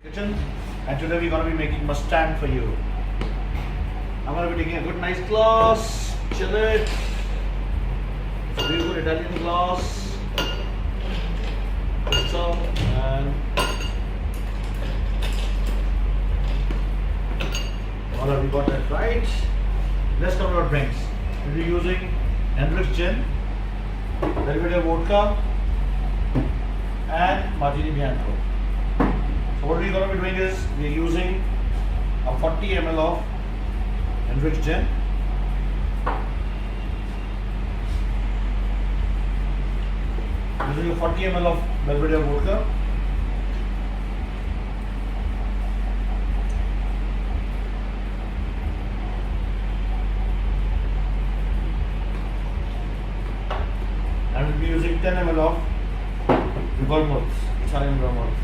Kitchen, and today we're going to be making Mustang for you. I'm going to be taking a good nice glass, chill it. It's a beautiful Italian glass. So, and all have we got that right? Let's come to our drinks. We'll be using Hendricks gin, Belvedere vodka, and Martini Bianco. So what we're going to be doing is we're using a 40 ml of Hendricks gin, using a 40 ml of Belvedere vodka, and we'll be using 10 ml of vermouth, Italian vermouth.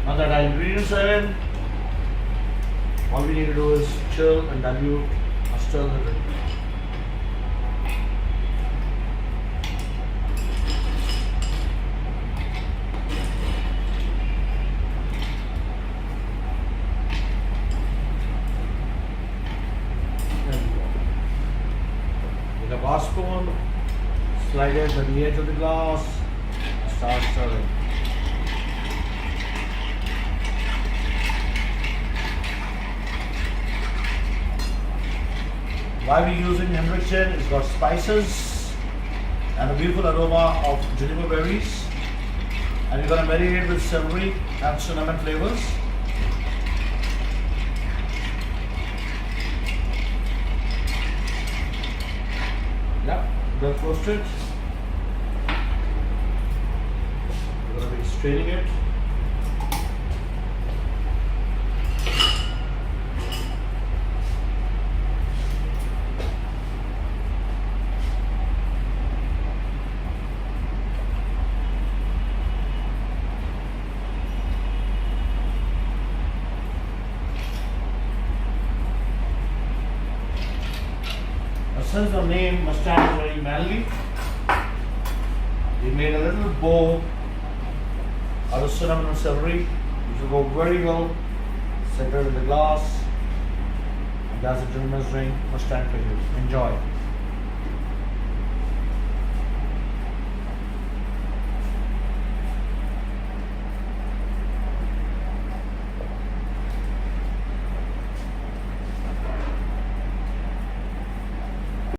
Now that our ingredients are in, all we need to do is chill and dilute or stir the drink. There we go. With a bar spoon, slide it to the edge of the glass and start stirring. Why we're using Hendricks gin? It's got spices and a beautiful aroma of juniper berries, and we're going to marinate it with celery and cinnamon flavors. Yep, well roasted. We're going to be straining it. Since the name Mustang is very manly, we made a little bow out of cinnamon and celery, which will go very well centered in the glass. And that's a gentleman's drink Mustang for you. Enjoy.